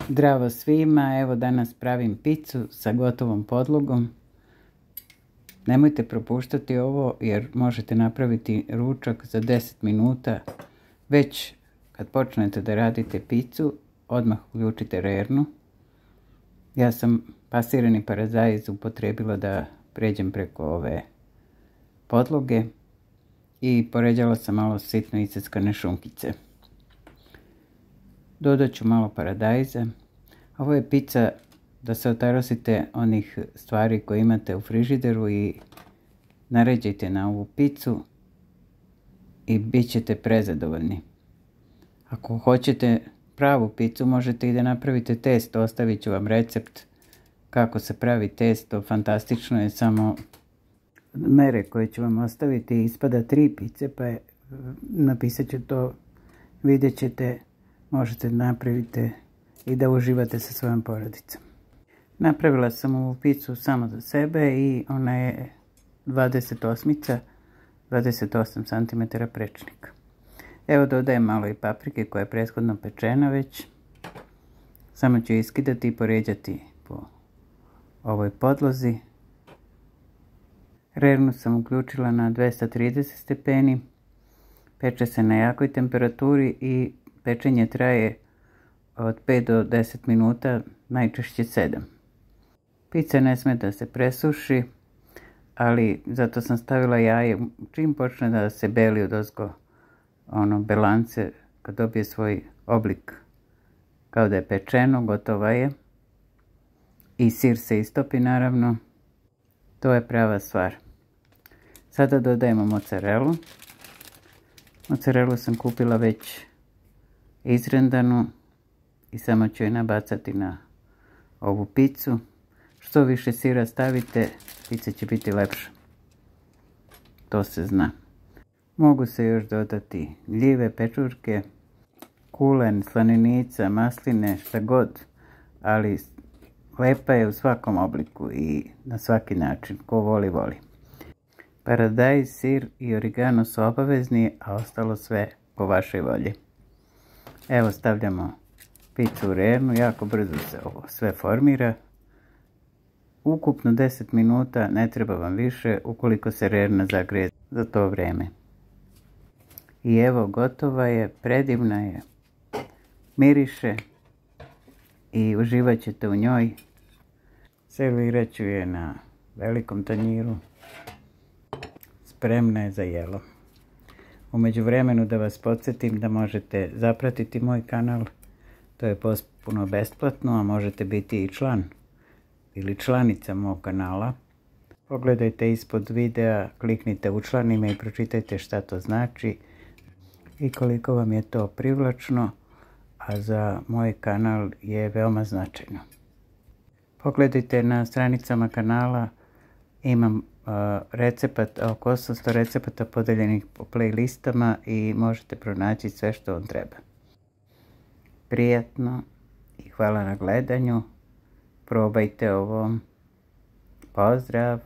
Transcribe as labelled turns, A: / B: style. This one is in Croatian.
A: Zdravo svima, evo danas pravim picu sa gotovom podlogom. Nemojte propuštati ovo jer možete napraviti ručak za 10 minuta. Već kad počnete da radite picu, odmah uključite rernu. Ja sam pasirani paradajz upotrijebila da pređem preko ove podloge i poređala sam malo sitno iseckane šunkice. Dodat ću malo paradajza. Ovo je pica da se otarasite onih stvari koje imate u frižideru i naređajte na ovu picu i bit ćete prezadovoljni. Ako hoćete pravu picu, možete i da napravite testo. Ostavit ću vam recept kako se pravi testo. Fantastično je, samo mere koje ću vam ostaviti ispada 3 pice, pa napisat ću to, vidjet ćete. Možete napraviti i da uživate sa svojom porodicom. Napravila sam ovu picu samo za sebe i ona je 28 cm prečnika. Evo dodajem malo i paprike koja je prethodno pečena već. Samo ću iskidati i poređati po ovoj podlozi. Rernu sam uključila na 230 stepeni. Peče se na jakoj temperaturi i pečenje traje od 5 do 10 minuta, najčešće 7. Pica ne sme da se presuši, ali zato sam stavila jaje. Čim počne da se beli odozgo belance, kad dobije svoj oblik kao da je pečeno, gotova je. I sir se istopi naravno. To je prava stvar. Sada dodajemo mozzarelu. Mozzarelu sam kupila već izrendanu i samo ću je nabacati na ovu picu. Što više sira stavite, pica će biti lepša. To se zna. Mogu se još dodati gljive, pečurke, kulen, slanenica, masline, šta god, ali lepa je u svakom obliku i na svaki način. Ko voli, voli. Paradajz, sir i origano su obavezni, a ostalo sve po vašoj volji. Evo stavljamo picu u rernu, jako brzo se ovo sve formira. Ukupno 10 minuta, ne treba vam više ukoliko se rerna zagreje za to vrijeme. I evo gotova je, predivna je, miriše i uživat ćete u njoj. Servirat ću je na velikom tanjiru, spremna je za jelo. U međuvremenu da vas podsjetim da možete zapratiti moj kanal, to je potpuno besplatno, a možete biti i član ili članica mog kanala. Pogledajte ispod videa, kliknite učlani me i pročitajte šta to znači i koliko vam je to privlačno, a za moj kanal je veoma značajno. Pogledajte na stranicama kanala, imam recept, oko 800 recepata podeljenih po playlistama i možete pronaći sve što vam treba. Prijatno i hvala na gledanju. Probajte ovo. Pozdrav!